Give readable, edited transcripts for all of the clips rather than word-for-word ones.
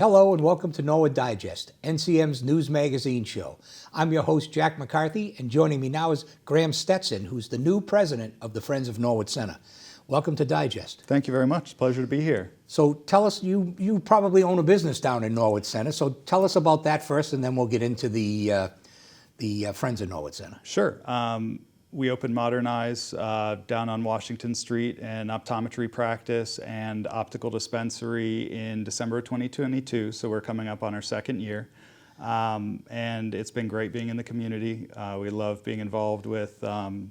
Hello and welcome to Norwood Digest, NCM's news magazine show. I'm your host, Jack McCarthy, and joining me now is Graham Stetson, who's the new president of the Friends of Norwood Center. Welcome to Digest. Thank you very much. Pleasure to be here. So tell us, you probably own a business down in Norwood Center, so tell us about that first, and then we'll get into the Friends of Norwood Center. Sure. We opened Modern Eyes down on Washington Street, an optometry practice and optical dispensary in December of 2022, so we're coming up on our second year. And it's been great being in the community. We love being involved with all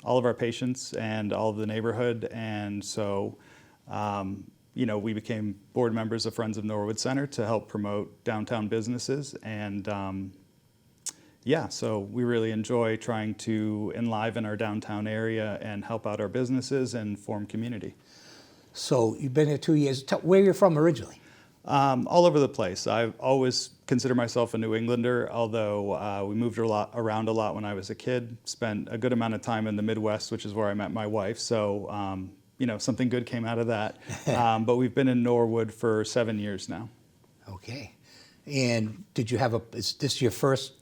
of our patients and all of the neighborhood, and so we became board members of Friends of Norwood Center to help promote downtown businesses, and so we really enjoy trying to enliven our downtown area and help out our businesses and form community. So you've been here 2 years. Where are you from originally? All over the place. I always consider myself a New Englander, although we moved around a lot when I was a kid. Spent a good amount of time in the Midwest, which is where I met my wife. So, something good came out of that. But we've been in Norwood for 7 years now. Okay. And is this your first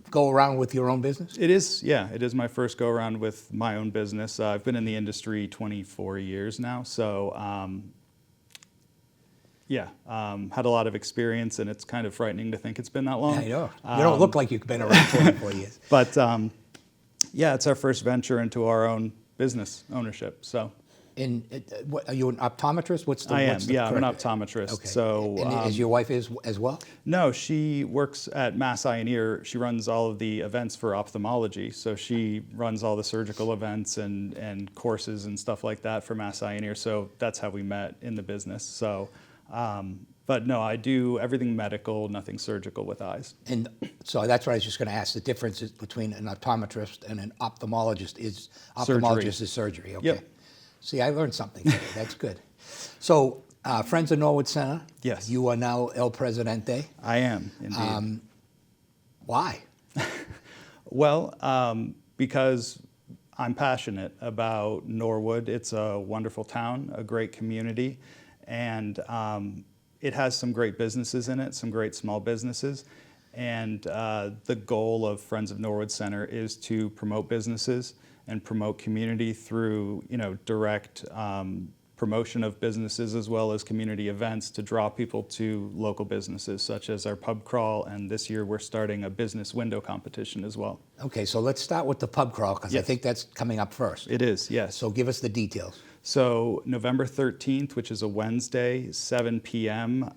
go around with your own business? It is, yeah. It is my first go around with my own business. I've been in the industry 24 years now, so had a lot of experience, and it's kind of frightening to think it's been that long. I know. You don't look like you've been around 24 years. But it's our first venture into our own business ownership. So. And are you an optometrist? I'm an optometrist. Okay. So, and is your wife as well? No, she works at Mass Eye and Ear. She runs all of the events for ophthalmology. So she runs all the surgical events and courses and stuff like that for Mass Eye and Ear. So that's how we met in the business. So, but no, I do everything medical, nothing surgical with eyes. And so that's what I was just going to ask. The difference between an optometrist and an ophthalmologist is surgery. Okay. Yep. See, I learned something today. That's good. So, Friends of Norwood Center. Yes. You are now El Presidente. I am, indeed. Why? Well, because I'm passionate about Norwood. It's a wonderful town, a great community, and it has some great businesses in it, some great small businesses. And the goal of Friends of Norwood Center is to promote businesses and promote community through, direct promotion of businesses as well as community events to draw people to local businesses, such as our pub crawl, and this year we're starting a business window competition as well. Okay, so let's start with the pub crawl, because Yes. I think that's coming up first. It is, yes. So give us the details. So November 13th, which is a Wednesday, 7 p.m.,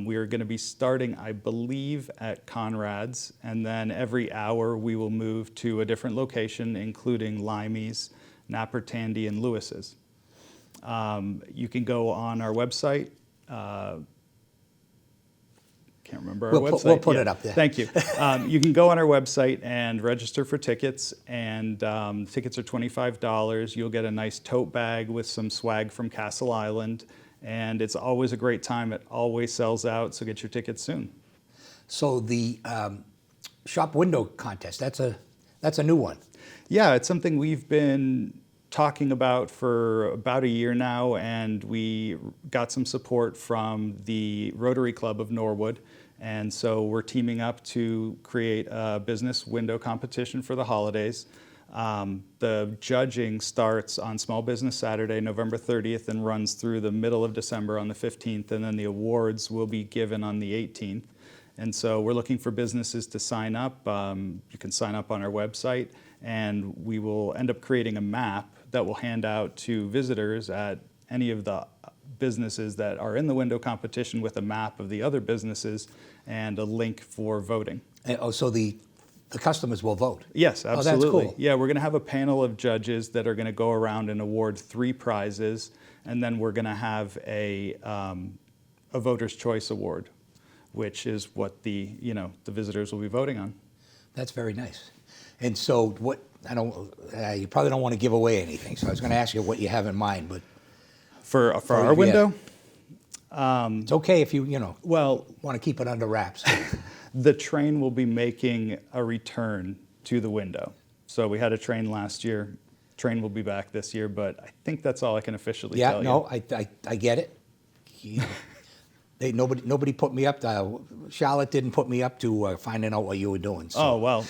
we are going to be starting, I believe, at Conrad's, and then every hour we will move to a different location, including Limey's, Napper Tandy, and Lewis's. You can go on our website. Can't remember our website. We'll put it up there. Thank you. You can go on our website and register for tickets, and tickets are $25. You'll get a nice tote bag with some swag from Castle Island. And it's always a great time. It always sells out, so get your tickets soon. So the shop window contest, that's a new one. Yeah, it's something we've been talking about for about a year now, and we got some support from the Rotary Club of Norwood. And so we're teaming up to create a business window competition for the holidays. The judging starts on Small Business Saturday, November 30th, and runs through the middle of December on the 15th, and then the awards will be given on the 18th. And so we're looking for businesses to sign up. You can sign up on our website, and we will end up creating a map that we'll hand out to visitors at any of the businesses that are in the window competition, with a map of the other businesses and a link for voting. So the customers will vote? Yes, absolutely. Oh, that's cool. Yeah, we're going to have a panel of judges that are going to go around and award 3 prizes, and then we're going to have a Voter's Choice Award, which is what the visitors will be voting on. That's very nice. And so you probably don't want to give away anything, so I was going to ask you what you have in mind, but for our window, it's okay if you want to keep it under wraps. The train will be making a return to the window. So we had a train last year. Train will be back this year, but I think that's all I can officially tell you. Yeah, no, I get it. Nobody put me up to, Charlotte didn't put me up to finding out what you were doing. So Oh, well,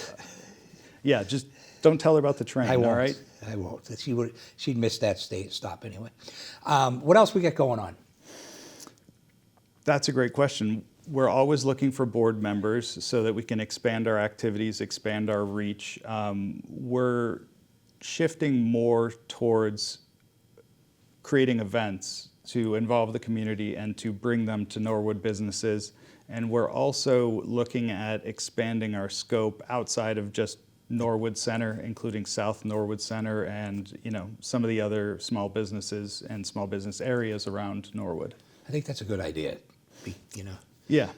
yeah, just don't tell her about the train, I won't. all right? I won't. She'd miss that stop anyway. What else we got going on? That's a great question. We're always looking for board members so that we can expand our activities, expand our reach. We're shifting more towards creating events to involve the community and to bring them to Norwood businesses. And we're also looking at expanding our scope outside of just Norwood Center, including South Norwood Center and some of the other small businesses and small business areas around Norwood. I think that's a good idea. Yeah.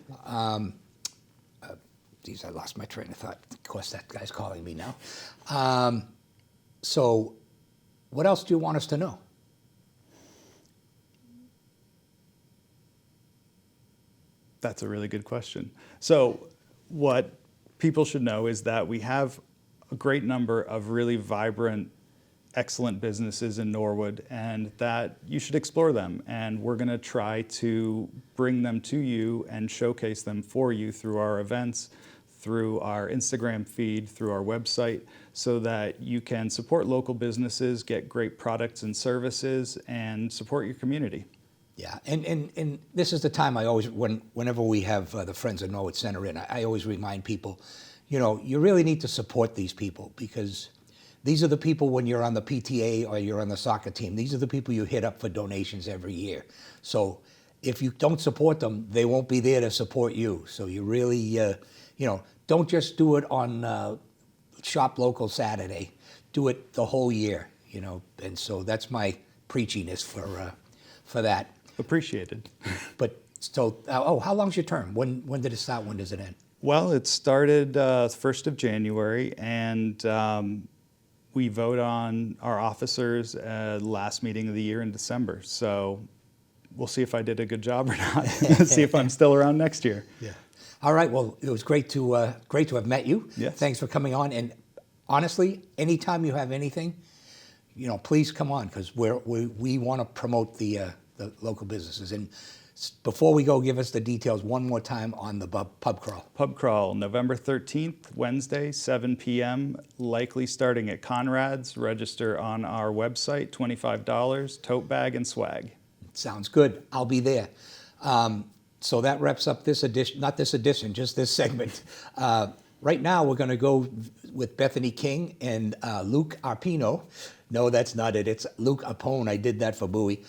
Geez, I lost my train of thought. Of course, that guy's calling me now. So what else do you want us to know? That's a really good question. So what people should know is that we have a great number of really vibrant, excellent businesses in Norwood, and that you should explore them. And we're going to try to bring them to you and showcase them for you through our events, through our Instagram feed, through our website, so that you can support local businesses, get great products and services, and support your community. Yeah, and this is the time I always, whenever we have the Friends of Norwood Center in, I always remind people, you really need to support these people, because these are the people when you're on the PTA or you're on the soccer team, these are the people you hit up for donations every year. So if you don't support them, they won't be there to support you. So you really, don't just do it on Shop Local Saturday. Do it the whole year, And so that's my preachiness for that. Appreciated. But so, how long's your term? When did it start? When does it end? Well, it started 1st of January, and we vote on our officers last meeting of the year in December. So we'll see if I did a good job or not. See if I'm still around next year. Yeah. All right. Well, it was great to have met you. Yes. Thanks for coming on. And honestly, anytime you have anything, please come on, because we want to promote the local businesses. And before we go, give us the details one more time on the pub crawl. Pub crawl, November 13th, Wednesday, 7 p.m., likely starting at Conrad's. Register on our website, $25, tote bag and swag. Sounds good. I'll be there. So that wraps up this edition, not this edition, just this segment. Right now, we're going to go with Bethany King and Luke Arpino. No, that's not it. It's Luke Apone. I did that for Bowie.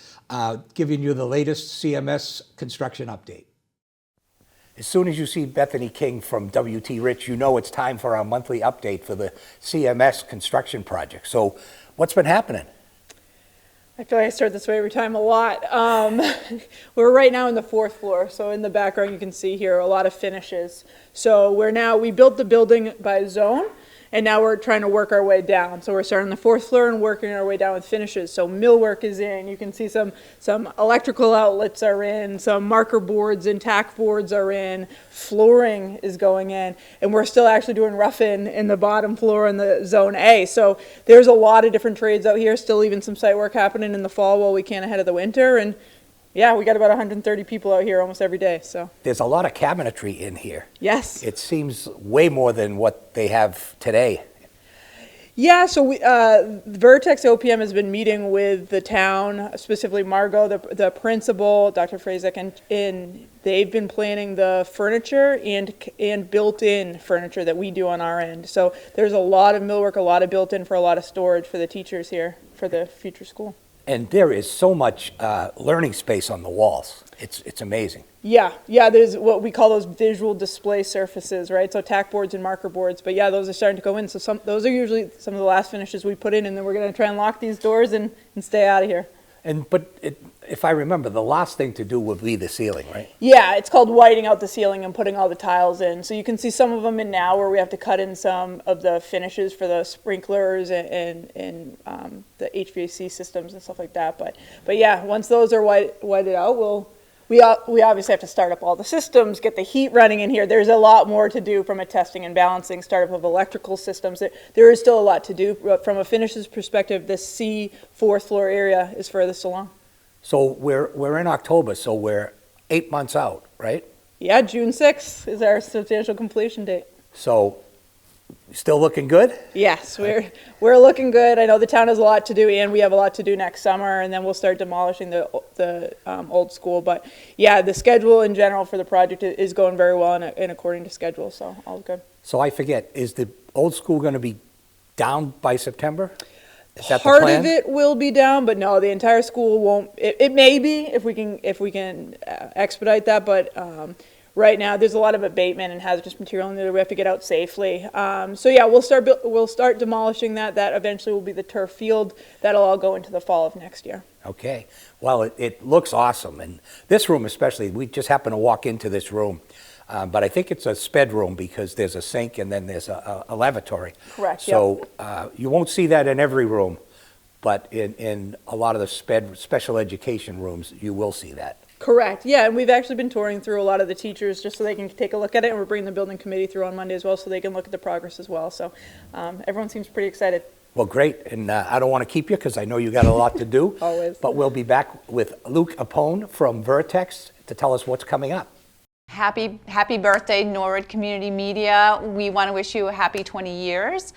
Giving you the latest CMS construction update. As soon as you see Bethany King from WT Rich, you know it's time for our monthly update for the CMS construction project. So what's been happening? I feel like I start this way every time a lot. We're right now in the 4th floor, so in the background you can see here a lot of finishes. So we built the building by zone, and now we're trying to work our way down. So we're starting on the 4th floor and working our way down with finishes. So millwork is in. You can see some electrical outlets are in, some marker boards and tack boards are in, flooring is going in, and we're still actually doing rough-in the bottom floor in the zone A. So there's a lot of different trades out here, still even some site work happening in the fall while we can ahead of the winter. And yeah, we got about 130 people out here almost every day. So There's a lot of cabinetry in here. yes. It seems way more than what they have today. Yeah, so Vertex OPM has been meeting with the town, specifically Margot, the principal, Dr. Frazek, and they've been planning the furniture and built-in furniture that we do on our end. So there's a lot of millwork, a lot of built-in for a lot of storage for the teachers here for the future school. And there is so much learning space on the walls. It's amazing. Yeah, there's what we call those visual display surfaces, right? So tack boards and marker boards. But yeah, those are starting to go in. So those are usually some of the last finishes we put in, and then we're going to try and lock these doors and stay out of here. But if I remember, the last thing to do would be the ceiling, right? Yeah, it's called whiting out the ceiling and putting all the tiles in. So you can see some of them in now where we have to cut in some of the finishes for the sprinklers and the HVAC systems and stuff like that. But yeah, once those are whited out, we obviously have to start up all the systems, get the heat running in here. There's a lot more to do from a testing and balancing, startup of electrical systems. There is still a lot to do. But from a finishes perspective, the C 4th floor area is furthest along. So we're in October, so we're 8 months out, right? Yeah, June 6th is our substantial completion date. So still looking good? Yes, we're looking good. I know the town has a lot to do, and we have a lot to do next summer, and then we'll start demolishing the old school. But yeah, the schedule in general for the project is going very well and according to schedule, so all good. So I forget, is the old school going to be down by September? Is that the Part plan? of it will be down, but no, the entire school won't. It may be if we can expedite that, but right now there's a lot of abatement and hazardous material in there that we have to get out safely. So yeah, we'll start demolishing that. That eventually will be the turf field. That'll all go into the fall of next year. Okay. Well, it looks awesome. And this room especially, we just happened to walk into this room. But I think it's a sped room because there's a sink and then there's a lavatory. Correct, So you won't see that in every room, but in a lot of the special education rooms, you will see that. Correct, yeah, and we've actually been touring through a lot of the teachers just so they can take a look at it, and we're bringing the building committee through on Monday as well so they can look at the progress as well. So everyone seems pretty excited. Well, great. And I don't want to keep you because I know you got a lot to do. Always. But we'll be back with Luke Apone from Vertex to tell us what's coming up. Happy birthday, Norwood Community Media. We want to wish you a happy 20 years.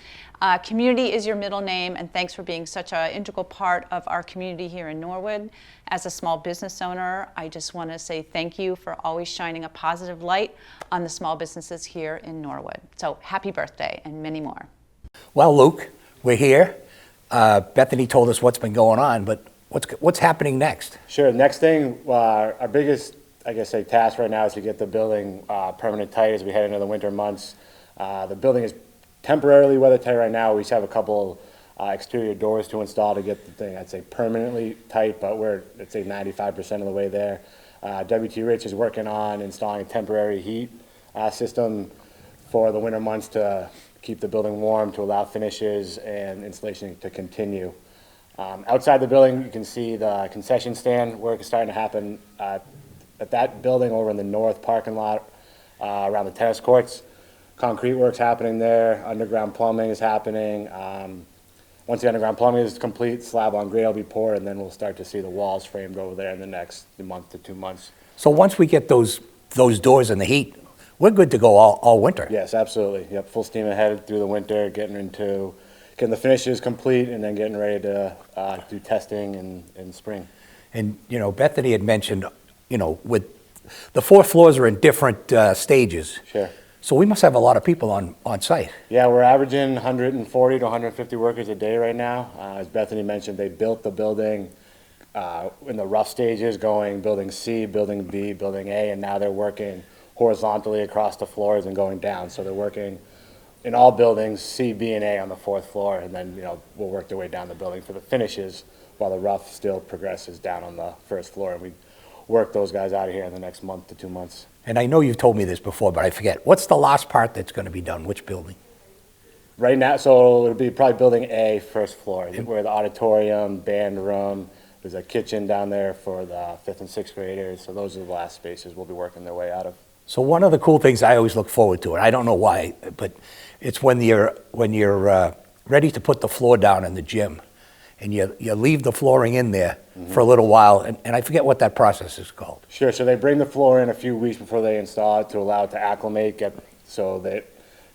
Community is your middle name, and thanks for being such an integral part of our community here in Norwood. As a small business owner, I just want to say thank you for always shining a positive light on the small businesses here in Norwood. So happy birthday and many more. Well, Luke, we're here. Bethany told us what's been going on, but what's happening next? Sure. Next thing, our biggest, I guess, task right now is to get the building permanent tight as we head into the winter months. The building is temporarily weather tight right now. We just have a couple exterior doors to install to get the thing, I'd say, permanently tight, but we're, I'd say, 95% of the way there. WT Rich is working on installing a temporary heat system for the winter months to keep the building warm, to allow finishes and installation to continue. Outside the building, you can see the concession stand work is starting to happen at that building over in the north parking lot around the tennis courts. Concrete work's happening there, underground plumbing is happening. Once the underground plumbing is complete, slab on grade will be poured, and then we'll start to see the walls framed over there in the next month to 2 months. So once we get those doors in the heat, we're good to go all winter. Yes, absolutely. Yep, full steam ahead through the winter, getting the finishes complete, and then getting ready to do testing in spring. And, you know, Bethany had mentioned, you know, with the 4 floors are in different stages. Sure. So we must have a lot of people on site. Yeah, we're averaging 140 to 150 workers a day right now. As Bethany mentioned, they built the building in the rough stages, going building C, building B, building A, and now they're working horizontally across the floors and going down. So they're working in all buildings, C, B, and A on the 4th floor, and then, you know, we'll work their way down the building for the finishes while the rough still progresses down on the 1st floor. And we work those guys out of here in the next month to 2 months. And I know you've told me this before, but I forget. What's the last part that's going to be done? Which building? Right now, so it'll be probably building A, 1st floor, where the auditorium, band room, there's a kitchen down there for the 5th and 6th graders. So those are the last spaces we'll be working their way out of. So one of the cool things I always look forward to, and I don't know why, but it's when you're ready to put the floor down in the gym, and you leave the flooring in there for a little while, and I forget what that process is called. Sure. So they bring the floor in a few weeks before they install it to allow it to acclimate, so that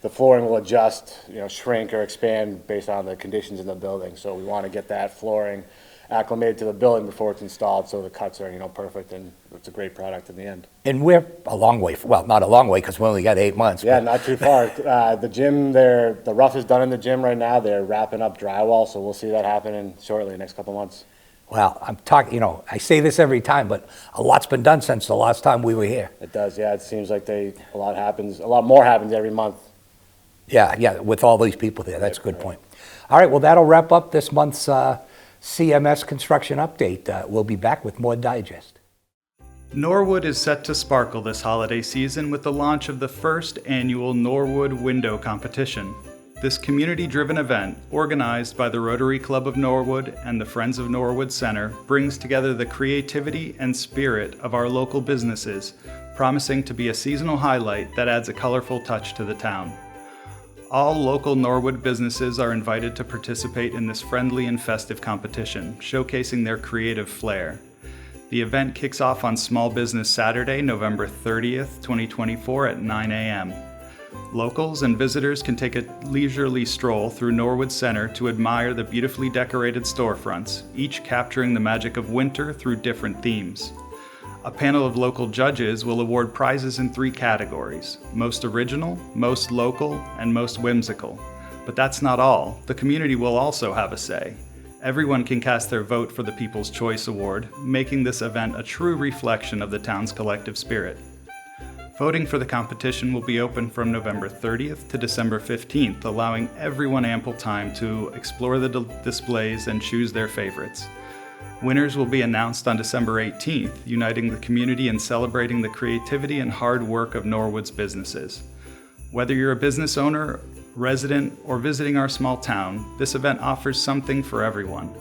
the flooring will adjust, you know, shrink or expand based on the conditions in the building. So we want to get that flooring acclimated to the building before it's installed, so the cuts are, you know, perfect, and it's a great product in the end. And we're a long way, well, not a long way because we only got 8 months. Yeah, but not too far. The gym, the rough is done in the gym right now. They're wrapping up drywall, so we'll see that happening shortly, next couple months. Well, I'm talking, you know, I say this every time, but a lot's been done since the last time we were here. It does, yeah. It seems like a lot more happens every month. Yeah, with all these people there. That's a good point. All right, well, that'll wrap up this month's CMS construction update. We'll be back with more Digest. Norwood is set to sparkle this holiday season with the launch of the first annual Norwood Window Competition. This community-driven event, organized by the Rotary Club of Norwood and the Friends of Norwood Center, brings together the creativity and spirit of our local businesses, promising to be a seasonal highlight that adds a colorful touch to the town. All local Norwood businesses are invited to participate in this friendly and festive competition, showcasing their creative flair. The event kicks off on Small Business Saturday, November 30th, 2024 at 9 a.m. Locals and visitors can take a leisurely stroll through Norwood Center to admire the beautifully decorated storefronts, each capturing the magic of winter through different themes. A panel of local judges will award prizes in 3 categories: Most Original, Most Local, and Most Whimsical. But that's not all. The community will also have a say. Everyone can cast their vote for the People's Choice Award, making this event a true reflection of the town's collective spirit. Voting for the competition will be open from November 30th to December 15th, allowing everyone ample time to explore the displays and choose their favorites. Winners will be announced on December 18th, uniting the community and celebrating the creativity and hard work of Norwood's businesses. Whether you're a business owner, resident, or visiting our small town, this event offers something for everyone.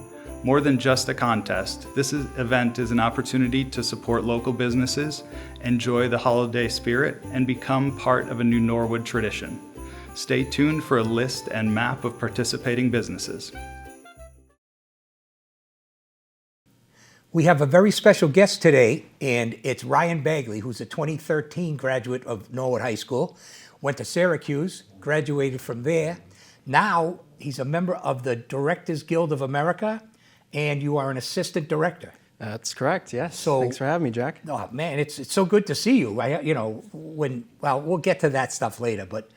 More than just a contest, this event is an opportunity to support local businesses, enjoy the holiday spirit, and become part of a new Norwood tradition. Stay tuned for a list and map of participating businesses. We have a very special guest today, and it's Ryan Begley, who's a 2013 graduate of Norwood High School, went to Syracuse, graduated from there. Now he's a member of the Directors Guild of America, and you are an assistant director. That's correct, yes. So- Thanks for having me, Jack. Oh man, it's so good to see you. We'll get to that stuff later, but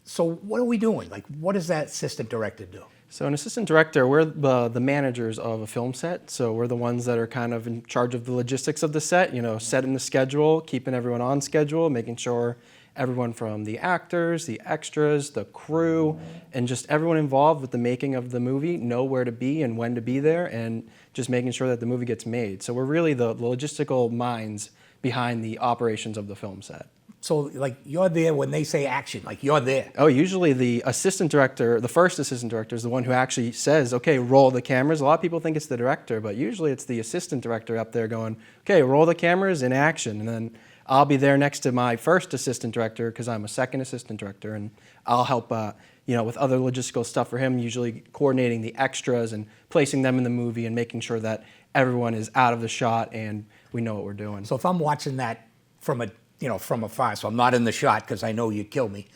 so what are we doing? Like, what does that assistant director do? So an assistant director, we're the managers of a film set. So we're the ones that are kind of in charge of the logistics of the set, setting the schedule, keeping everyone on schedule, making sure everyone from the actors, the extras, the crew, and just everyone involved with the making of the movie know where to be and when to be there, and just making sure that the movie gets made. So we're really the logistical minds behind the operations of the film set. So, like, you're there when they say action, like you're there. Oh, usually the assistant director, the first assistant director, is the one who actually says, okay, roll the cameras. A lot of people think it's the director, but usually it's the assistant director up there going, okay, roll the cameras in action. And then I'll be there next to my first assistant director because I'm a second assistant director, and I'll help with other logistical stuff for him, usually coordinating the extras and placing them in the movie and making sure that everyone is out of the shot and we know what we're doing. So if I'm watching that from afar, so I'm not in the shot because I know you'd kill me.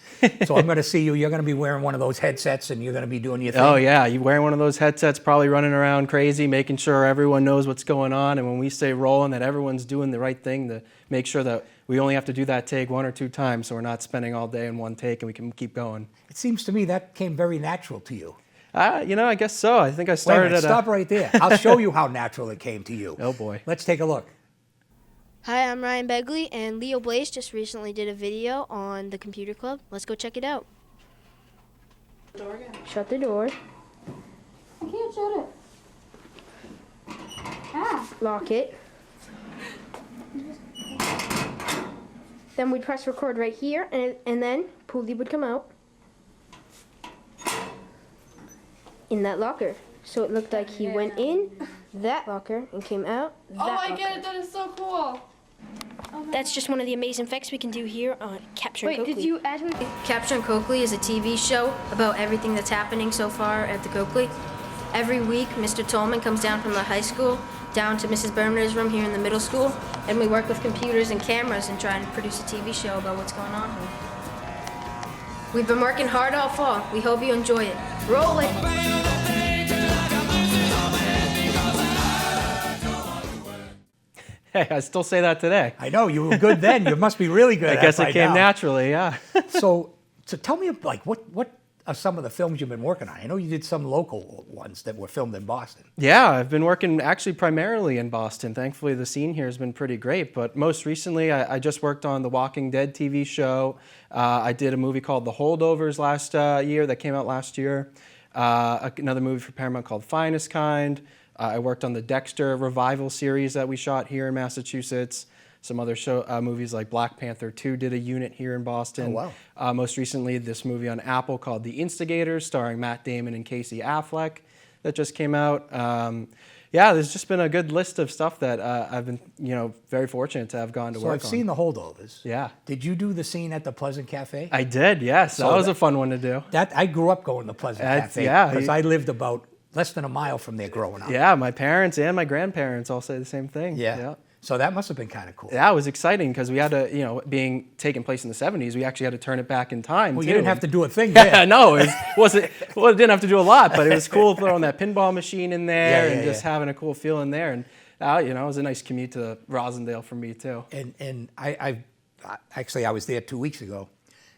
So I'm going to see you. You're going to be wearing one of those headsets and you're going to be doing your thing. Oh yeah, you're wearing one of those headsets, probably running around crazy, making sure everyone knows what's going on. And when we say rolling, that everyone's doing the right thing to make sure that we only have to do that take 1 or 2 times, so we're not spending all day in one take and we can keep going. It seems to me that came very natural to you. I guess so. I think I Wait a started minute, stop right there. I'll show you how natural it came to you. Oh boy. Let's take a look. Hi, I'm Ryan Begley, and Leo Blaze just recently did a video on the Computer Club. Let's go check it out. Shut the door. I can't shut it. Ah. Lock it. Then we'd press record right here, and then Pooley would come out in that locker. So it looked like he went in that locker and came out that locker. I get it. That is so cool. That's just one of the amazing effects we can do here on Capture Wait, Coakley. did you add to it? Capture Coakley is a TV show about everything that's happening so far at the Coakley. Every week, Mr. Tolman comes down from the high school down to Mrs. Bermader's room here in the middle school, and we work with computers and cameras and try and produce a TV show about what's going on here. We've been working hard all fall. We hope you enjoy it. Roll it! Hey, I still say that today. I know, you were good then. You must be really good I at guess by it came now. naturally, yeah. So tell me, like, what are some of the films you've been working on? I know you did some local ones that were filmed in Boston. Yeah, I've been working actually primarily in Boston. Thankfully, the scene here has been pretty great. But most recently, I just worked on the Walking Dead TV show. I did a movie called The Holdovers last year that came out last year. Another movie for Paramount called Finest Kind. I worked on the Dexter revival series that we shot here in Massachusetts. Some other movies like Black Panther 2 did a unit here in Boston. Oh, wow. Most recently, this movie on Apple called The Instigators, starring Matt Damon and Casey Affleck, that just came out. Yeah, there's just been a good list of stuff that I've been, very fortunate to have gone to So work I've on. seen The Holdovers. Yeah. Did you do the scene at the Pleasant Cafe? I did, yes. So that was a fun one to do. I grew up going to Pleasant That's- Cafe yeah, because you- I lived about less than a mile from there growing up. Yeah, my parents and my grandparents all say the same thing. Yeah. So that must have been kind of cool. Yeah, it was exciting because we had to, being taking place in the 70s, we actually had to turn it back in time. Well, too. you didn't have to do a thing Yeah, there. no, it didn't have to do a lot, but it was cool throwing that pinball machine in there and just having a cool feeling there. And, it was a nice commute to Rosendale for me, too. And I was there 2 weeks ago,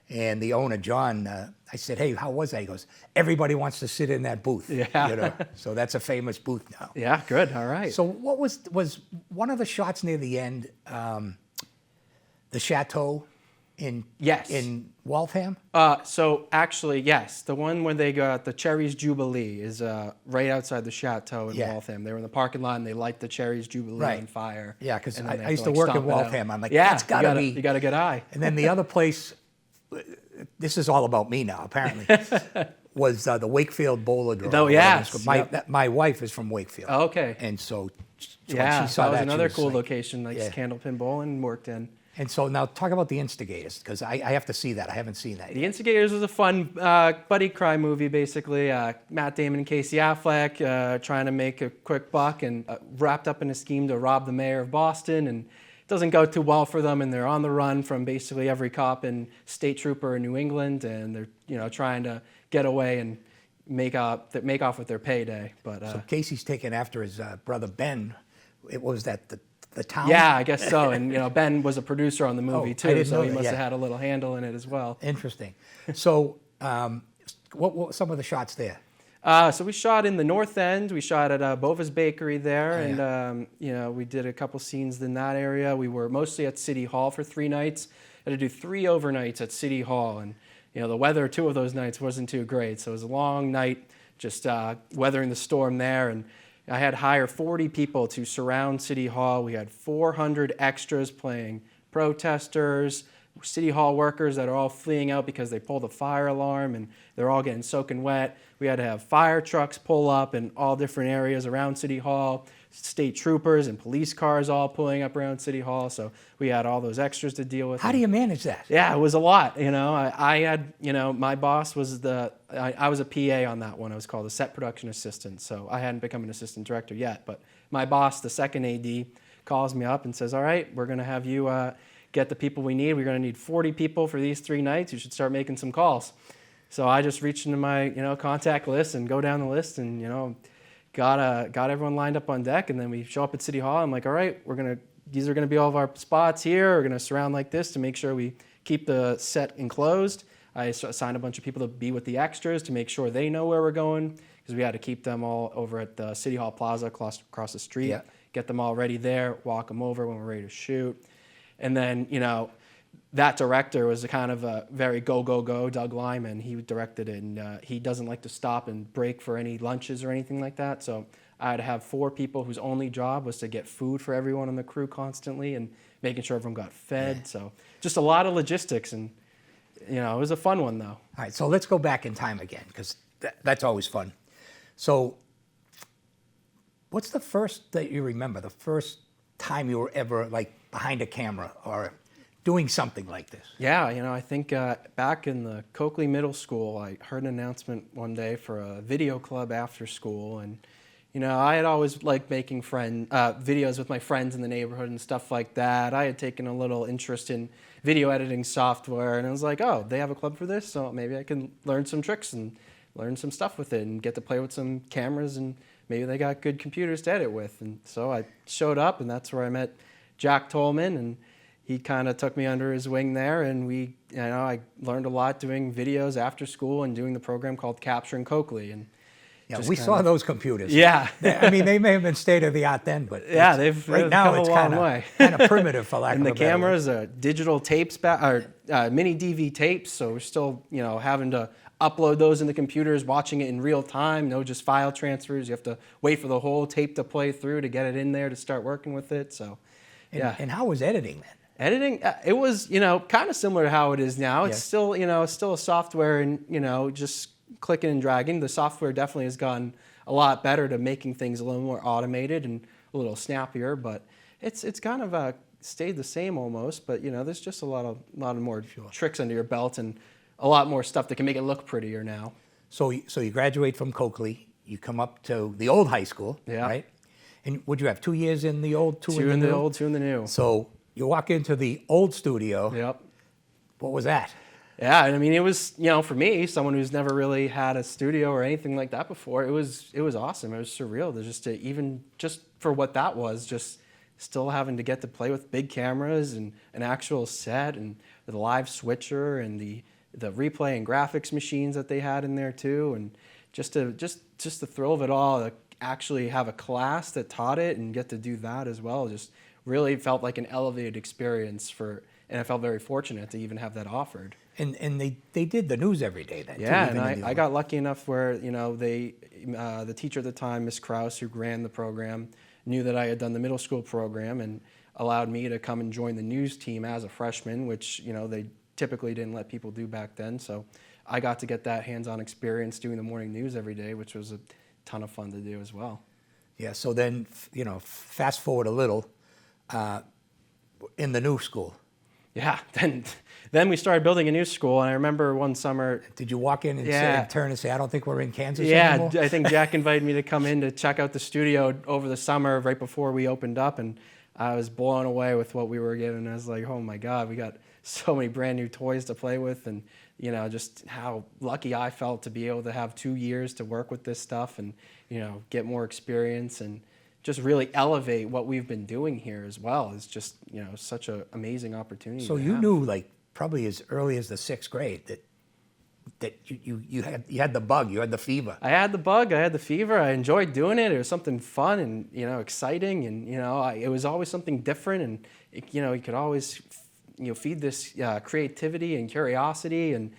and the owner, John, I said, hey, how was that? He goes, everybody wants to sit in that booth. Yeah. So that's a famous booth now. Yeah, good, all right. So what was one of the shots near the end, the chateau in Waltham? So actually, yes, the one where they got the Cherries Jubilee is right outside the chateau in Waltham. They were in the parking lot and they light the Cherries Jubilee on fire. Yeah, because and then they I have used to like, work in stomp it out. Waltham. I'm like, that's gotta be. You got a good eye. And then the other place, this is all about me now, apparently, was the Wakefield Bowler Draw. Oh, yes. My wife is from Wakefield. Oh, okay. And so when Yeah, she saw that was that, another she cool like, location, like Candlepin Bowling worked in. And so now talk about The Instigators, because I have to see that. I haven't seen that The yet. Instigators was a fun buddy crime movie, basically. Matt Damon and Casey Affleck trying to make a quick buck and wrapped up in a scheme to rob the mayor of Boston. And it doesn't go too well for them, and they're on the run from basically every cop and state trooper in New England, and they're trying to get away and make off with their payday. But So Casey's taken after his brother Ben. What was that, the town? yeah, I guess so. And Ben was a producer on the movie I too, didn't so know he that, must yeah. have had a little handle in it as well. Interesting. So what were some of the shots there? So we shot in the North End. We shot at Bova's Bakery there, and we did a couple scenes in that area. We were mostly at City Hall for 3 nights. Had to do 3 overnights at City Hall, and the weather 2 of those nights wasn't too great. So it was a long night, just weathering the storm there. And I had hired 40 people to surround City Hall. We had 400 extras playing protesters, City Hall workers that are all fleeing out because they pulled a fire alarm and they're all getting soaking wet. We had to have fire trucks pull up in all different areas around City Hall, state troopers and police cars all pulling up around City Hall. So we had all those extras to deal with. How do you manage that? Yeah, it was a lot. I had, my boss was I was a PA on that one. I was called a set production assistant. So I hadn't become an assistant director yet. But my boss, the second AD, calls me up and says, all right, we're going to have you get the people we need. We're going to need 40 people for these 3 nights. You should start making some calls. So I just reached into my, contact list and go down the list and, got everyone lined up on deck. And then we show up at City Hall. I'm like, all right, these are going to be all of our spots here. We're going to surround like this to make sure we keep the set enclosed. I assigned a bunch of people to be with the extras to make sure they know where we're going, because we had to keep them all over at the City Hall Plaza across the street, get them all ready there, walk them over when we're ready to shoot. And then, that director was a kind of a very go, Doug Lyman. He directed it, and he doesn't like to stop and break for any lunches or anything like that. So I had to have 4 people whose only job was to get food for everyone on the crew constantly and making sure everyone got fed. Yeah. So just a lot of logistics, and, it was a fun one, though. All right, so let's go back in time again, because that's always fun. So what's the first that you remember, the first time you were ever, behind a camera or doing something like this? Yeah, I think back in the Coakley Middle School, I heard an announcement one day for a video club after school, and I had always liked making videos with my friends in the neighborhood and stuff like that. I had taken a little interest in video editing software, and I was like, oh, they have a club for this, so maybe I can learn some tricks and learn some stuff with it and get to play with some cameras, and maybe they got good computers to edit with. And so I showed up, and that's where I met Jack Tolman, and he kind of took me under his wing there, and I learned a lot doing videos after school and doing the program called Capturing Coakley. And yeah, we saw those computers. Yeah. I mean, they may have been state of the art then, but yeah, they've now come it's a long way. kind of primitive, for lack of a better word. And the cameras are digital tapes, mini DV tapes, so we're still having to upload those in the computers, watching it in real time. No, just file transfers. You have to wait for the whole tape to play through to get it in there to start working with it. So, yeah. And how was editing then? Editing, it was, kind of similar to how it is now. It's still, still a software and, just clicking and dragging. The software definitely has gotten a lot better to making things a little more automated and a little snappier, but it's kind of stayed the same almost, but, there's just a lot of more tricks under your belt and a lot more stuff that can make it look prettier now. So you graduate from Coakley, you come up to the old high school, Yeah. right? And would you have 2 years in the old, two, Two in the new? old, two in the new. So you walk into the old studio. Yep. What was that? Yeah, and I mean, it was, you know, for me, someone who's never really had a studio or anything like that before, it was awesome. It was surreal to just for what that was, just still having to get to play with big cameras and an actual set and the live switcher and the replay and graphics machines that they had in there too, and just the thrill of it all, to actually have a class that taught it and get to do that as well, just really felt like an elevated experience and I felt very fortunate to even have that offered. And they did the news every day then. Yeah, too, even and in the I old- got lucky enough where, you know, the teacher at the time, Miss Krause, who ran the program, knew that I had done the middle school program and allowed me to come and join the news team as a freshman, which, you know, they typically didn't let people do back then. So I got to get that hands-on experience doing the morning news every day, which was a ton of fun to do as well. Yeah, so then, you know, fast forward a little, in the new school. Yeah, then we started building a new school, and I remember one summer. Did you walk in and, Yeah. and turn and say, I don't think we're in Kansas Yeah, anymore? I think Jack invited me to come in to check out the studio over the summer right before we opened up, and I was blown away with what we were given. I was like, oh my God, we got so many brand new toys to play with, and you know, just how lucky I felt to be able to have 2 years to work with this stuff and, you know, get more experience and just really elevate what we've been doing here as well. Is just, you know, such an amazing opportunity. So to you have. knew, like, probably as early as the 6th grade that you had the bug, you had the fever. I had the bug, I had the fever, I enjoyed doing it. It was something fun and, you know, exciting, and, you know, it was always something different, and, you know, you could always, you know, feed this creativity and curiosity, and,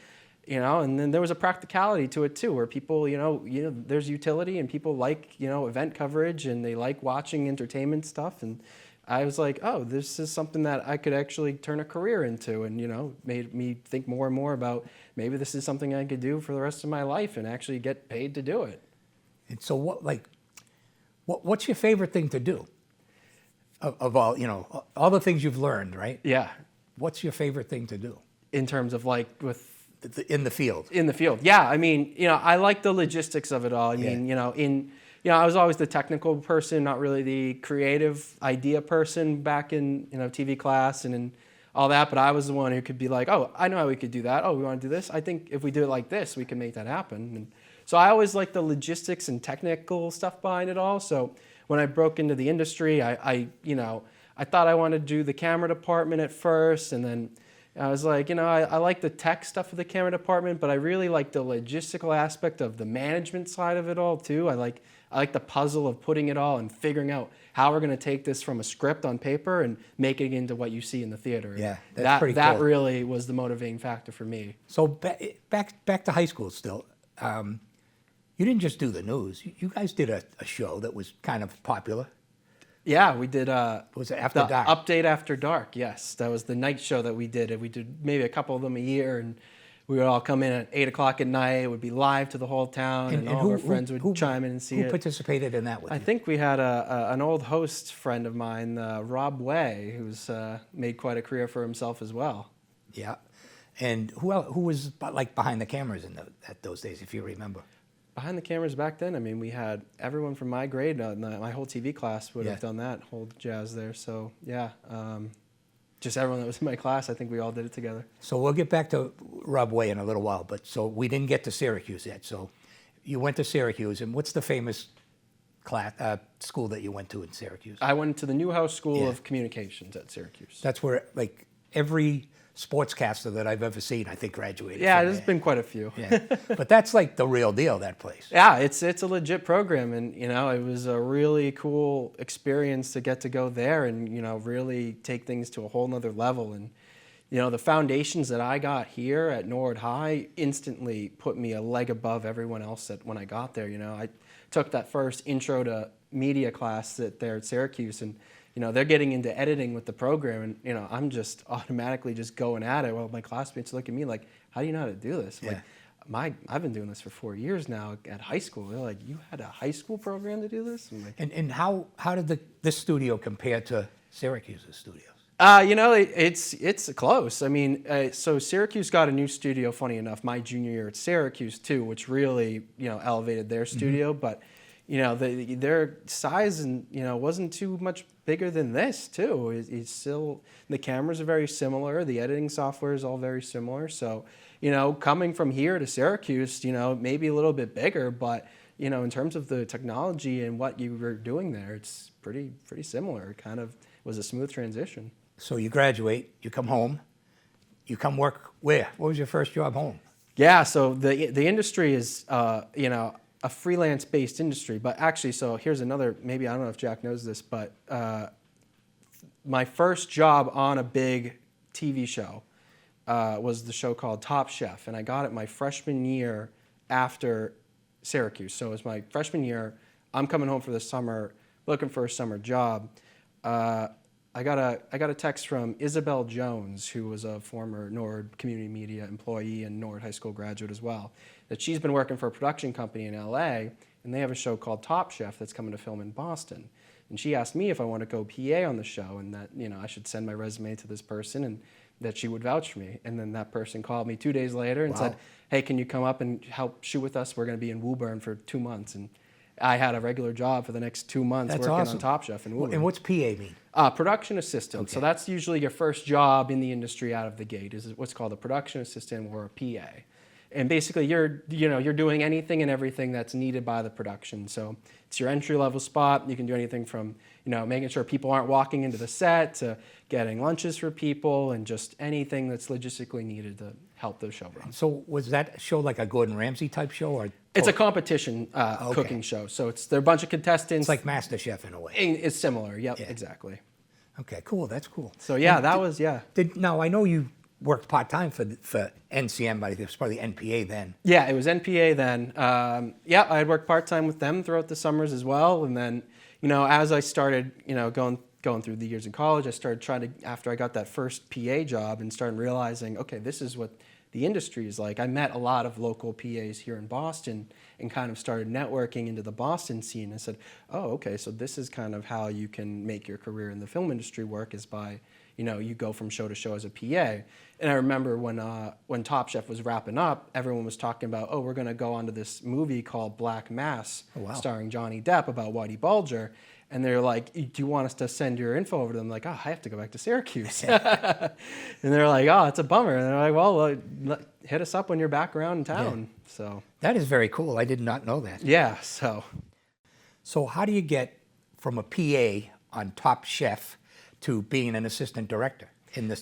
you know, and then there was a practicality to it too, where people, you know, there's utility, and people like, you know, event coverage, and they like watching entertainment stuff, and I was like, oh, this is something that I could actually turn a career into, and, you know, made me think more and more about maybe this is something I could do for the rest of my life and actually get paid to do it. And so what's your favorite thing to do? Of all, you know, all the things you've learned, right? Yeah, What's your favorite thing to do in terms of like with in the field? in the field. Yeah, I mean, you know, I like the logistics of it all. I mean, you know, I was always the technical person, not really the creative idea person back in, you know, TV class and in all that, but I was the one who could be like, oh, I know how we could do that. Oh, we want to do this? I think if we do it like this, we can make that happen. And so I always liked the logistics and technical stuff behind it all. So when I broke into the industry, I thought I wanted to do the camera department at first, and then I was like, you know, I like the tech stuff of the camera department, but I really like the logistical aspect of the management side of it all too. I like the puzzle of putting it all and figuring out how we're going to take this from a script on paper and make it into what you see in the theater. Yeah, that's pretty that cool. really was the motivating factor for me. So back to high school still. You didn't just do the news. You guys did a show that was kind of popular. Yeah, we did. Was it After the Dark? Update After Dark. Yes, that was the night show that we did. We did maybe a couple of them a year, and we would all come in at 8 o'clock at night. It would be live to the whole town, and all of our friends would chime in and see who it. participated in that with I you? think we had an old host friend of mine, Rob Way, who's made quite a career for himself as well. Yeah. And who was like behind the cameras at those days, if you remember? Behind the cameras back then, I mean, we had everyone from my grade, my whole TV class would have done that whole jazz there. So yeah, just everyone that was in my class, I think we all did it together. So we'll get back to Rob Way in a little while, but so we didn't get to Syracuse yet. So you went to Syracuse, and what's the famous school that you went to in Syracuse? I went to the Newhouse School Yeah. of Communications at Syracuse. That's where, like, every sportscaster that I've ever seen, I think, graduated Yeah, from there's there. been quite a few. Yeah. But that's like the real deal, that place. Yeah, it's a legit program, and you know, it was a really cool experience to get to go there and, you know, really take things to a whole nother level. And you know, the foundations that I got here at Norwood High instantly put me a leg above everyone else when I got there. You know, I took that first intro to media class there at Syracuse, and you know, they're getting into editing with the program, and you know, I'm just automatically just going at it. Well, my classmates look at me like, "How do you know how to do this?" I'm like, I've been doing this for 4 years now at high school. They're like, "You had a high school program to do this?" I'm like, And how did this studio compare to Syracuse's studios? It's close. I mean, so Syracuse got a new studio, funny enough, my junior year at Syracuse too, which really, elevated their studio. But, their size and, wasn't too much bigger than this too. It's still, the cameras are very similar. The editing software is all very similar. So, coming from here to Syracuse, maybe a little bit bigger, but, in terms of the technology and what you were doing there, it's pretty similar. It kind of was a smooth transition. So you graduate, you come home, you come work where? What was your first job home? Yeah, so the industry is, a freelance-based industry. But actually, so here's another, maybe, I don't know if Jack knows this, but my first job on a big TV show was the show called Top Chef. And I got it my freshman year after Syracuse. So it was my freshman year. I'm coming home for the summer, looking for a summer job. I got a text from Isabel Jones, who was a former Norwood community media employee and Norwood High School graduate as well, that she's been working for a production company in LA, and they have a show called Top Chef that's coming to film in Boston. And she asked me if I want to go PA on the show, and that I should send my resume to this person and that she would vouch for me. And then that person called me 2 days later and said, "Hey, can you come up and help shoot with us? We're going to be in Woburn for 2 months." And I had a regular job for the next 2 months working on Top Chef in Woburn. And what's PA mean? Production assistant. Okay. So that's usually your first job in the industry out of the gate, is what's called a production assistant or a PA. And basically you're doing anything and everything that's needed by the production. So it's your entry level spot. You can do anything from, making sure people aren't walking into the set to getting lunches for people and just anything that's logistically needed to help the show run. So was that show like a Gordon Ramsay type show, or? It's a competition cooking show. So they're a bunch of contestants. It's like MasterChef in a way. It's similar. Yep, Yeah. exactly. Okay, cool. That's cool. So yeah, Now I know you worked part time for NCM, but it was probably NPA then. Yeah, it was NPA then. I had worked part-time with them throughout the summers as well. And then, as I started, going through the years in college, I started after I got that first PA job and started realizing, okay, this is what the industry is like. I met a lot of local PAs here in Boston and kind of started networking into the Boston scene and said, oh, okay, so this is kind of how you can make your career in the film industry work, is by, you go from show to show as a PA. And I remember when Top Chef was wrapping up, everyone was talking about, oh, we're going to go onto this movie called Black Mass, starring Johnny Depp, about Whitey Bulger. And they're like, do you want us to send your info over to them? I'm like, oh, I have to go back to Syracuse. And they're like, oh, it's a bummer. And they're like, well, hit us up when you're back around in town. Yeah. So that is very cool. I did not know that. Yeah, So how do you get from a PA on Top Chef to being an assistant director in the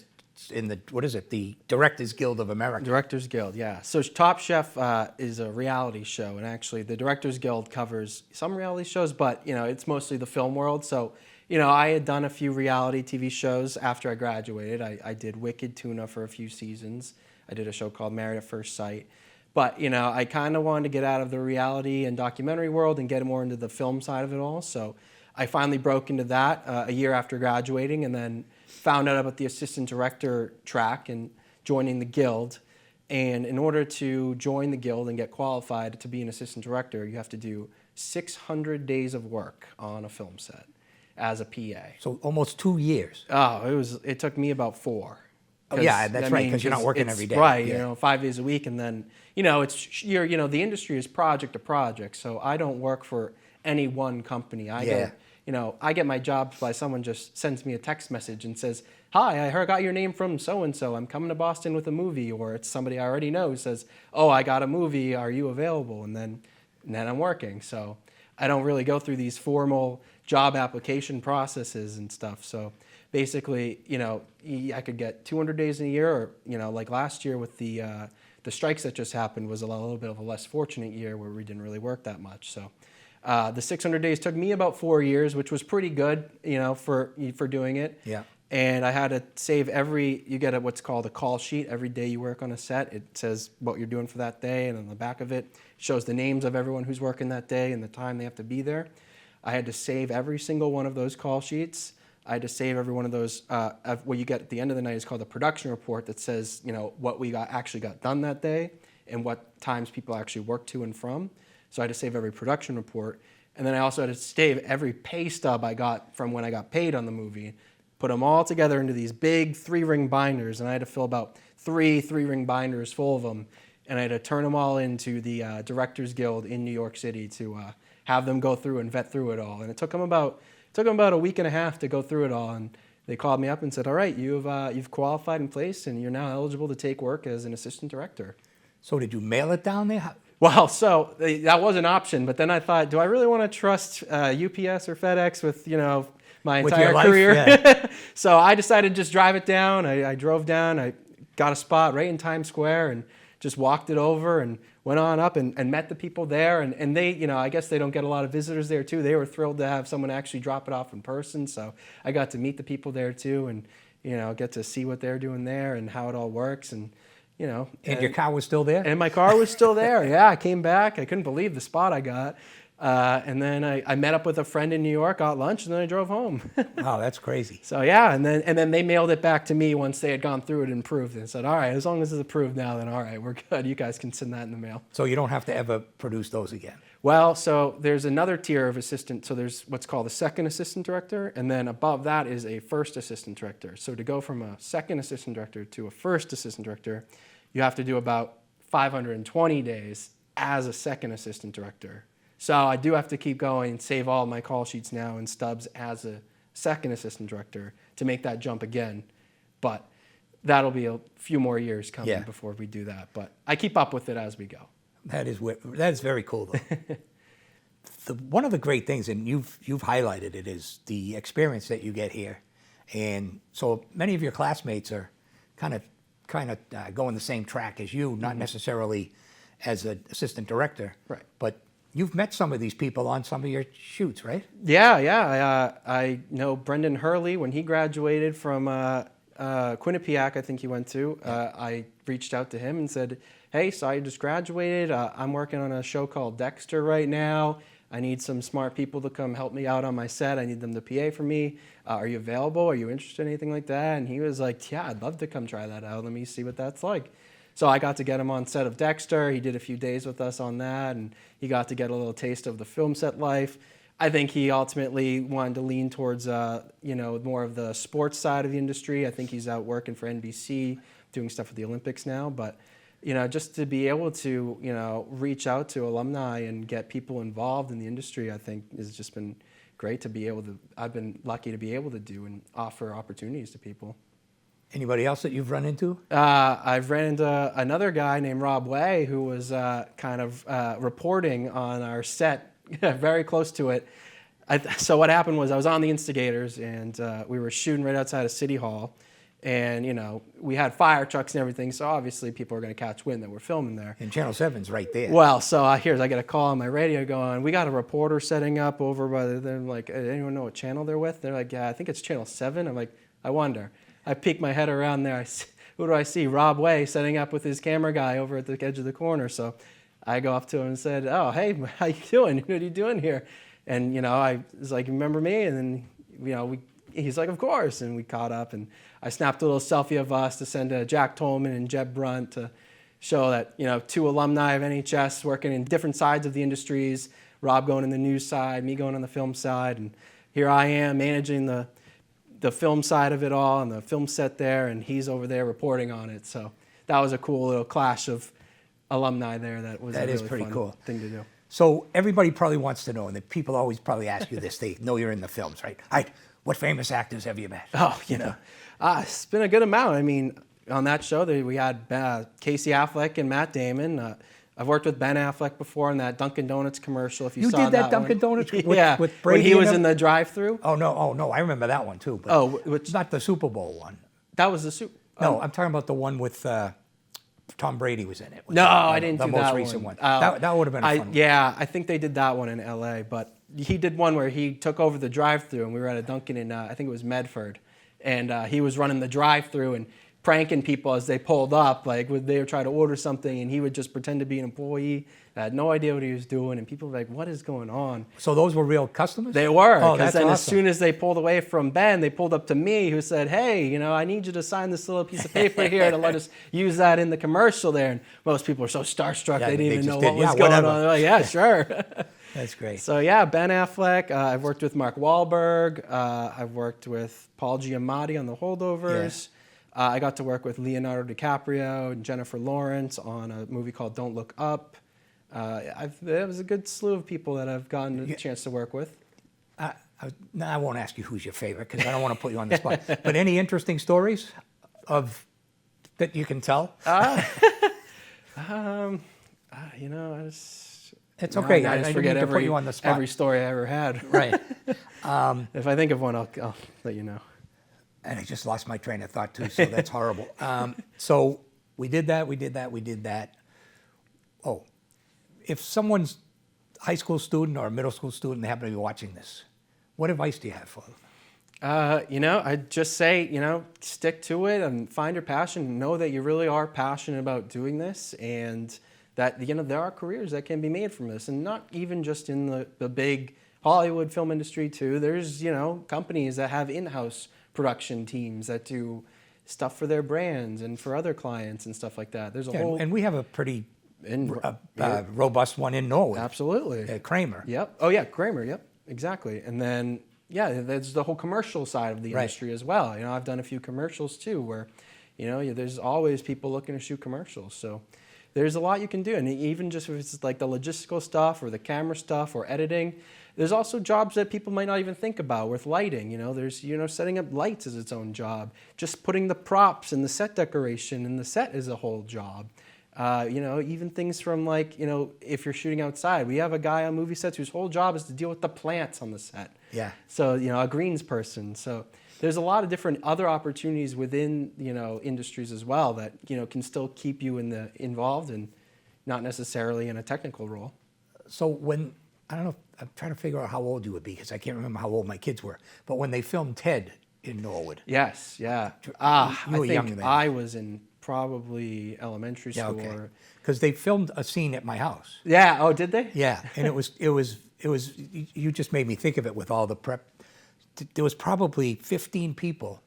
what is it, the Directors Guild of America? Directors Guild, yeah. So Top Chef is a reality show, and actually the Directors Guild covers some reality shows, but it's mostly the film world. So I had done a few reality TV shows after I graduated. I did Wicked Tuna for a few seasons. I did a show called Married at First Sight. But I kind of wanted to get out of the reality and documentary world and get more into the film side of it all. So I finally broke into that a year after graduating, and then found out about the assistant director track and joining the guild. And in order to join the guild and get qualified to be an assistant director, you have to do 600 days of work on a film set as a PA. So almost 2 years. Oh, it took me about 4. Oh, yeah, that's right, because you're not working every day. Right, yeah. 5 days a week, and then the industry is project to project. So I don't work for any one company. I get my jobs by someone just sends me a text message and says, "Hi, I got your name from so and so. I'm coming to Boston with a movie," or it's somebody I already know who says, "Oh, I got a movie. Are you available?" And then I'm working. So I don't really go through these formal job application processes and stuff. So basically, I could get 200 days in a year, or like last year with the strikes that just happened was a little bit of a less fortunate year where we didn't really work that much. So the 600 days took me about 4 years, which was pretty good, for doing it. Yeah. And I had to save you get what's called a call sheet every day you work on a set. It says what you're doing for that day, and on the back of it shows the names of everyone who's working that day and the time they have to be there. I had to save every single one of those call sheets. I had to save every one of those. What you get at the end of the night is called a production report that says, what we actually got done that day and what times people actually worked to and from. So I had to save every production report. And then I also had to save every pay stub I got from when I got paid on the movie. put them all together into these big 3-ring binders, and I had to fill about 3-ring binders full of them, and I had to turn them all into the Directors Guild in New York City to have them go through and vet through it all. And it took them about a week and a half to go through it all, and they called me up and said, all right, you've qualified in place, and you're now eligible to take work as an assistant director. So did you mail it down there? Well, so that was an option, but then I thought, do I really want to trust UPS or FedEx with, my With entire your life? career? Yeah. So I decided to just drive it down. I drove down. I got a spot right in Times Square and just walked it over and went on up and met the people there. And they, I guess they don't get a lot of visitors there too. They were thrilled to have someone actually drop it off in person. So I got to meet the people there too and, get to see what they're doing there and how it all works. And And your car was still there? and my car was still there. Yeah, I came back. I couldn't believe the spot I got. And then I met up with a friend in New York, got lunch, and then I drove home. Oh, that's crazy. So yeah, and then they mailed it back to me once they had gone through it and approved it and said, all right, as long as it's approved now, then all right, we're good. You guys can send that in the mail. So you don't have to ever produce those again? Well, so there's another tier of assistant. So there's what's called a second assistant director, and then above that is a first assistant director. So to go from a second assistant director to a first assistant director, you have to do about 520 days as a second assistant director. So I do have to keep going and save all my call sheets now and stubs as a second assistant director to make that jump again. But that'll be a few more years coming before we do that. But I keep up with it as we go. That is very cool, though. One of the great things, and you've highlighted it, is the experience that you get here. And so many of your classmates are kind of going the same track as you, not necessarily as an assistant director. Right. But you've met some of these people on some of your shoots, right? Yeah. I know Brendan Hurley when he graduated from Quinnipiac, I think he went to. I reached out to him and said, hey, so I just graduated. I'm working on a show called Dexter right now. I need some smart people to come help me out on my set. I need them to PA for me. Are you available? Are you interested in anything like that? And he was like, yeah, I'd love to come try that out. Let me see what that's like. So I got to get him on set of Dexter. He did a few days with us on that, and he got to get a little taste of the film set life. I think he ultimately wanted to lean towards, more of the sports side of the industry. I think he's out working for NBC, doing stuff with the Olympics now. But, just to be able to, reach out to alumni and get people involved in the industry, I think has just been great to be able to, I've been lucky to be able to do and offer opportunities to people. Anybody else that you've run into? I've ran into another guy named Rob Way who was reporting on our set, very close to it. So what happened was I was on the Instigators, and we were shooting right outside of City Hall. And, we had fire trucks and everything, so obviously people are going to catch wind that we're filming there. And Channel 7's right there. Well, so I get a call on my radio going, we got a reporter setting up over by the, they're like, anyone know what channel they're with? They're like, yeah, I think it's Channel 7. I'm like, I wonder. I peek my head around there. Who do I see? Rob Way setting up with his camera guy over at the edge of the corner. So I go up to him and said, oh, hey, how you doing? What are you doing here? And, I was like, remember me? And then, he's like, of course. And we caught up, and I snapped a little selfie of us to send to Jack Tolman and Jeb Brunt to show that, two alumni of NHS working in different sides of the industries, Rob going in the news side, me going on the film side. And here I am managing the film side of it all and the film set there, and he's over there reporting on it. So that was a cool little clash of alumni there. That was a really pretty fun cool thing to do. So everybody probably wants to know, and the people always probably ask you this, they know you're in the films, right? All right, what famous actors have you met? Oh, it's been a good amount. I mean, on that show, we had Casey Affleck and Matt Damon. I've worked with Ben Affleck before in that Dunkin' Donuts commercial. If you saw did that Dunkin' Donuts with with Brady when he was and in the drive-through. Oh no, I remember that one too. But which not the Super Bowl one. That was the Super. No, I'm talking about the one with Tom Brady was in it. No, I didn't do that one. The most recent one. That would have been a fun one. Yeah, I think they did that one in L.A., but he did one where he took over the drive-thru, and we were at a Dunkin' in, I think it was Medford, and he was running the drive-thru and pranking people as they pulled up, like they were trying to order something, and he would just pretend to be an employee that had no idea what he was doing, and people were like, what is going on? So those were real customers? They were, because because then as soon as they pulled away from Ben, they pulled up to me, who said, hey, I need you to sign this little piece of paper here to let us use that in the commercial there. And most people were so starstruck, they didn't even know what was going on. They're like, yeah, sure. That's great. So yeah, Ben Affleck. I've worked with Mark Wahlberg. I've worked with Paul Giamatti on The Holdovers. I got to work with Leonardo DiCaprio and Jennifer Lawrence on a movie called Don't Look Up. There was a good slew of people that I've gotten a chance to work with. Now, I won't ask you who's your favorite because I don't want to put you on the spot. But any interesting stories that you can tell? You know, I just... It's okay. I I just didn't forget mean to put you on the spot. every story I ever had. Right. If I think of one, I'll let you know. And I just lost my train of thought too, so that's horrible. So we did that. Oh, if someone's high school student or a middle school student, they happen to be watching this, what advice do you have for them? You know, I'd just say, you know, stick to it and find your passion. Know that you really are passionate about doing this, and that, you know, there are careers that can be made from this, and not even just in the big Hollywood film industry too. There's, you know, companies that have in-house production teams that do stuff for their brands and for other clients and stuff like that. There's a whole... And we have a pretty robust one in Norwood. Absolutely. Kramer. Yep. Oh yeah, Kramer. Yep. Exactly. And then, yeah, there's the whole commercial side of the industry as well. You know, I've done a few commercials too where, you know, there's always people looking to shoot commercials. So there's a lot you can do. And even just if it's like the logistical stuff or the camera stuff or editing, there's also jobs that people might not even think about with lighting. You know, there's, you know, setting up lights is its own job. Just putting the props and the set decoration in the set is a whole job. You know, even things from like, you know, if you're shooting outside, we have a guy on movie sets whose whole job is to deal with the plants on the set. Yeah. So, you know, a greens person. So there's a lot of different other opportunities within, you know, industries as well that, you know, can still keep you involved and not necessarily in a technical role. So when, I don't know, I'm trying to figure out how old you would be because I can't remember how old my kids were, but when they filmed Ted in Norwood. Yes, yeah. You were I young think then. I was in probably elementary school. Yeah, okay. Because they filmed a scene at my house. Yeah, oh, did they? Yeah, and it was, you just made me think of it with all the prep. There was probably 15 people.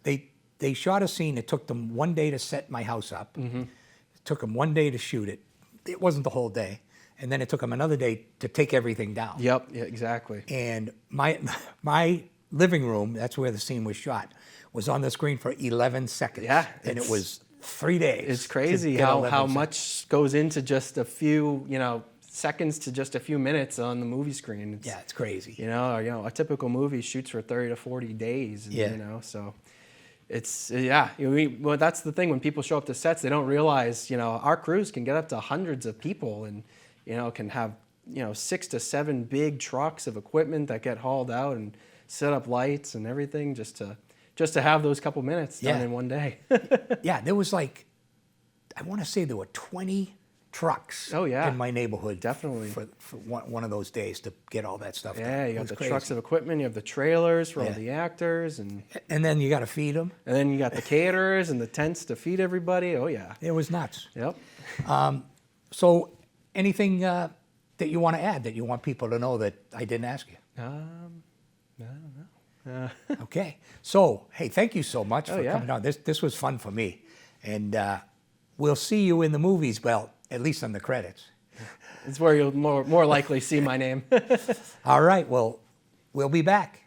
They shot a scene. It took them one day to set my house up. Mm-hmm. It took them one day to shoot it. It wasn't the whole day. And then it took them another day to take everything down. Yep, yeah, exactly. And my living room, that's where the scene was shot, was on the screen for 11 seconds. Yeah. And it was 3 days. It's crazy how much goes into just a few, you know, seconds to just a few minutes on the movie screen. It's crazy. You know, a typical movie shoots for 30 to 40 days. Yeah. You know, so it's, yeah. Well, that's the thing. When people show up to sets, they don't realize, you know, our crews can get up to hundreds of people and, you know, can have, you know, 6 to 7 big trucks of equipment that get hauled out and set up lights and everything just to have those couple minutes done in one day. Yeah, there was like, I want to say there were 20 trucks in my neighborhood. Definitely. For one of those days to get all that stuff done. Yeah, you got the trucks of equipment, you have the trailers for all the actors. And then you got to feed them. And then you got the caterers and the tents to feed everybody. Oh, yeah. It was nuts. Yep. So anything that you want to add that you want people to know that I didn't ask you? No. Okay. So, hey, thank you so much for yeah. coming down. This was fun for me. And we'll see you in the movies, well, at least on the credits. It's where you'll more likely see my name. All right. Well, we'll be back.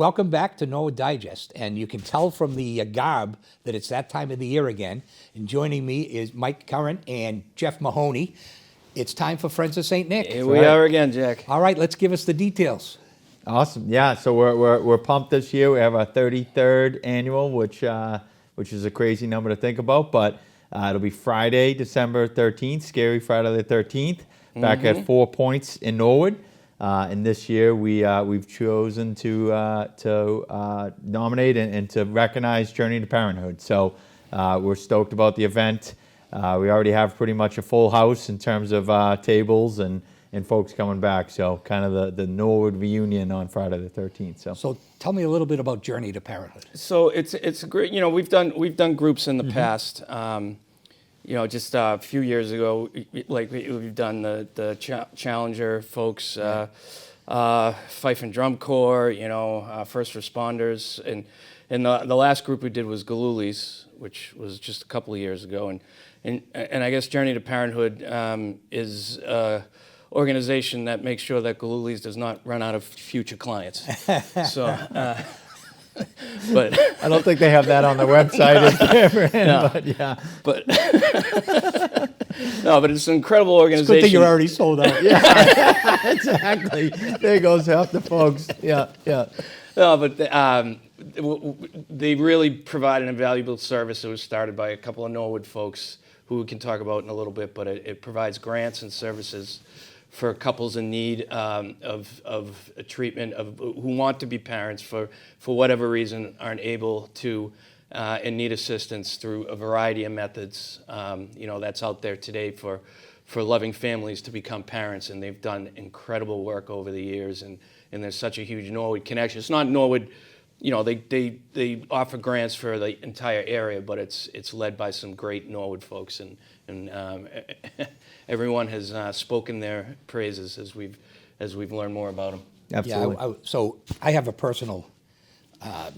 welcome back to Norwood Digest. And you can tell from the garb that it's that time of the year again. And joining me is Mike Curran and Jeff Mahoney. It's time for Friends of St. Nick. Here we are again, Jack. All right, let's give us the details. Awesome. Yeah, so we're pumped this year. We have our 33rd annual, which is a crazy number to think about, but it'll be Friday, December 13th, Scary Friday the 13th, back at 4 Points in Norwood. And this year we've chosen to nominate and to recognize Journey to Parenthood. So we're stoked about the event. We already have pretty much a full house in terms of tables and folks coming back. So kind of the Norwood reunion on Friday the 13th. So tell me a little bit about Journey to Parenthood. So it's a great. We've done groups in the past. Just a few years ago, we've done the Challenger folks, Fife and Drum Corps. First responders, and the last group we did was Galulis, which was just a couple of years ago, and I guess Journey to Parenthood is organization that makes sure that Galulis does not run out of future clients. So, but I don't think they have that on their website. But yeah. But no, but it's an incredible organization. It's good that you're already sold out. Yeah, exactly. There goes half the folks. Yeah. No, but they really provide an invaluable service. It was started by a couple of Norwood folks who we can talk about in a little bit, but it provides grants and services for couples in need of a treatment, who want to be parents for whatever reason aren't able to and need assistance through a variety of methods. That's out there today for loving families to become parents, and they've done incredible work over the years, and there's such a huge Norwood connection. It's not Norwood, they offer grants for the entire area, but it's led by some great Norwood folks, and everyone has spoken their praises as we've learned more about them. Absolutely. Yeah, so I have a personal,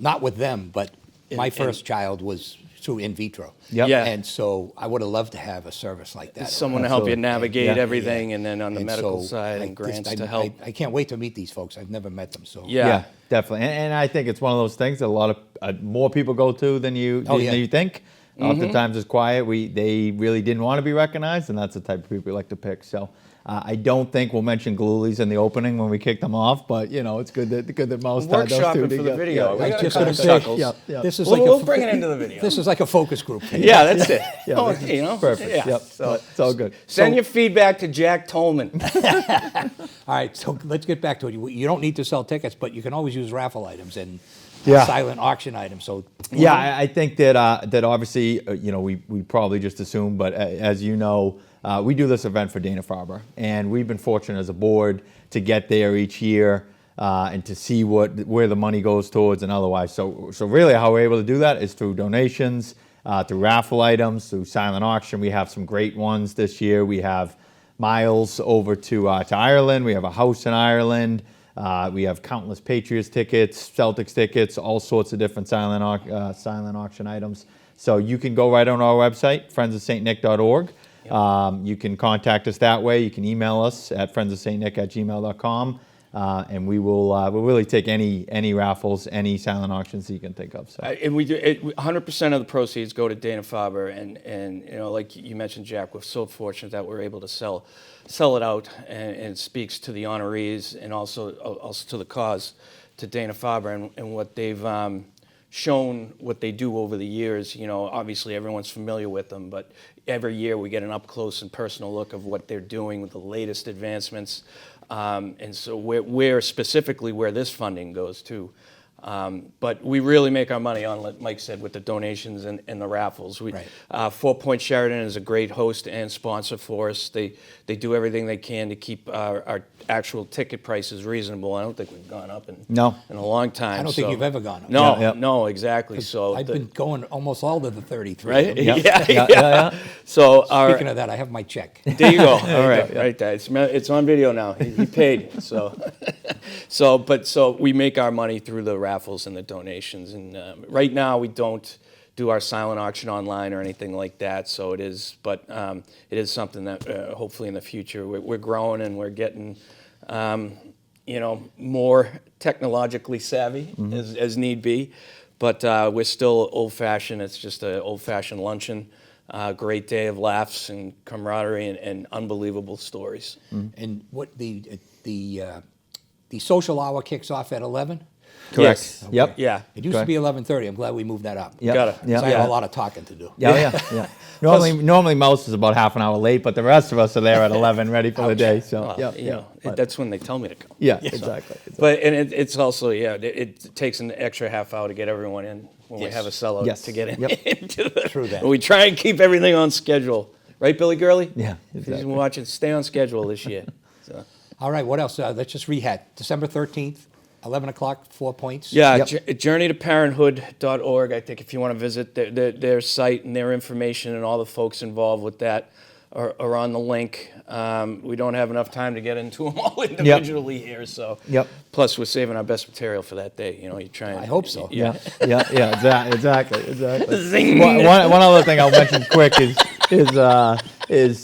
not with them, but my first child was through in vitro. Yep. Yeah. And so I would have loved to have a service like that. Someone to help you Absolutely. navigate Yeah. everything, and then on the And medical so side, I and grants just- to help. I can't wait to meet these folks. I've never met them, so. Yeah. Definitely. And I think it's one of those things that a lot of more people go to than you think. Oftentimes it's quiet. They really didn't want to be recognized, and that's the type of people we like to pick. So I don't think we'll mention Galulis in the opening when we kick them off, but it's good that Mouse tied those two Workshopping for together. the video. Yeah. We I got was just a going couple to say, chuckles. this is We'll like bring it into the video. This is like a focus group. Yeah, that's it. Yeah, Oh, this is perfect. Yeah. Yep. So It's all good. send your feedback to Jack Tolman. All right, so let's get back to it. You don't need to sell tickets, but you can always use raffle items and Yeah. silent auction items. So Yeah, I think that obviously, we probably just assume, but as you know, we do this event for Dana-Farber, and we've been fortunate as a board to get there each year and to see where the money goes towards and otherwise. So really how we're able to do that is through donations, through raffle items, through silent auction. We have some great ones this year. We have miles over to Ireland. We have a house in Ireland. We have countless Patriots tickets, Celtics tickets, all sorts of different silent auction items. So you can go right on our website, friendsofstnick.org. You can contact us that way. You can email us at friendsofstnick@gmail.com. And we'll really take any raffles, any silent auctions that you can think of. So. And we do 100% of the proceeds go to Dana-Farber, and like you mentioned, Jack, we're so fortunate that we're able to sell it out, and it speaks to the honorees and also to the cause, to Dana-Farber and what they've shown, what they do over the years. Obviously everyone's familiar with them, but every year we get an up close and personal look of what they're doing with the latest advancements. And so where specifically where this funding goes to. But we really make our money on, like Mike said, with the donations and the raffles. Right. 4 Point Sheridan is a great host and sponsor for us. They do everything they can to keep our actual ticket prices reasonable. I don't think we've gone up in a long time. I don't think you've ever gone up. No, Yeah. no, exactly. So I've been going almost all to the 33. right, Yeah. yeah. So Speaking of that, I have my check. there you go. All right, right there. It's on video now. He paid. So we make our money through the raffles and the donations. And right now we don't do our silent auction online or anything like that. So it is something that hopefully in the future we're growing and we're getting. more technologically savvy as need be. But we're still old-fashioned. It's just an old-fashioned luncheon. Great day of laughs and camaraderie and unbelievable stories. And what the social hour kicks off at 11? Correct. Yes. Yep. Yeah. It used to be 11:30. I'm glad we moved that up. Yep. Got it. Yep. So I have Yeah. a lot of talking to do. Yeah. Normally Mouse is about half an hour late, but the rest of us are there at 11, ready for the day. So That's when they tell me to come. yeah, exactly. But it's also it takes an extra half hour to get everyone in when we Yes. have a sellout Yes. to get in. Yep. Into the, True that. And we try and keep everything on schedule, right, Billy Gurley? Yeah, If exactly. you're watching, stay on schedule this year. So. All right, what else? Let's just rehash. December 13th, 11 o'clock, 4 Points. Yeah, Yep. journeytoparenthood.org. I think if you want to visit their site and their information and all the folks involved with that are on the link. We don't have enough time to get into them all individually here, so. Yep. Plus, we're saving our best material for that day. You try and. I hope so. Yeah, exactly. Zing. One other thing I'll mention quick is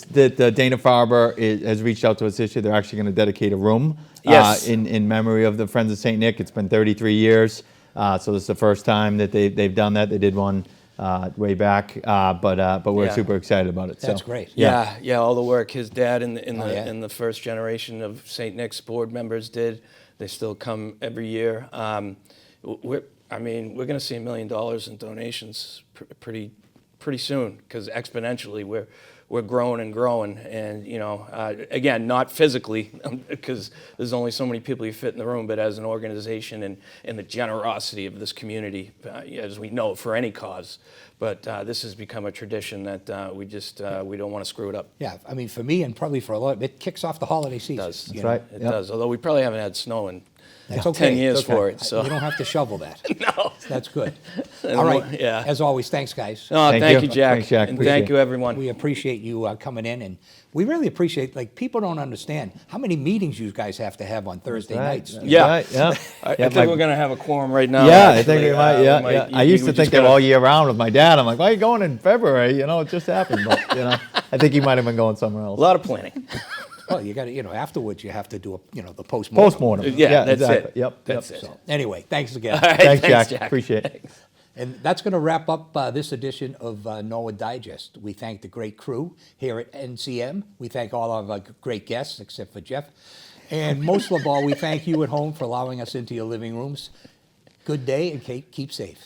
that Dana-Farber has reached out to us this year. They're actually going to dedicate a room Yes. in memory of the Friends of St. Nick. It's been 33 years, so this is the first time that they've done that. They did one way back, but we're Yeah. super excited about it. That's so. great. Yeah, all the work his dad in yeah. the first generation of St. Nick's board members did. They still come every year. We're going to see $1 million in donations pretty soon because exponentially we're growing and growing, and again, not physically because there's only so many people you fit in the room, but as an organization and the generosity of this community, as we know for any cause. But this has become a tradition that we don't want to screw it up. Yeah, I mean, for me and probably for a lot, it kicks off the holiday season. It does. That's right. It Yep. does. Although we probably haven't had snow in That's 10 okay. years It's okay. for it. So You don't have to shovel that. no. That's good. And All right. yeah. As always, thanks, guys. No, Thank thank you. you, Jack. Thanks, Jack. And Appreciate thank it. you, everyone. We appreciate you coming in, and we really appreciate, people don't understand how many meetings you guys have to have on Thursday nights. That's Yeah. right, yeah. I Yeah, think my- we're going to have a quorum right now. Yeah, I actually. think we might. Yeah. I used to think that all year round with my dad. I'm like, why are you going in February? It just happened. But I think he might have been going somewhere else. A lot of planning. Well, you got to, afterwards you have to do the postmortem. Postmortem. Yeah, that's exactly. it. Yep. That's yep. it. So, anyway, thanks again. All right, Thanks, thanks, Jack. Appreciate it. And that's going to wrap up this edition of Norwood Digest. We thank the great crew here at NCM. We thank all of our great guests, except for Jeff. And most of all, we thank you at home for allowing us into your living rooms. Good day, and keep safe.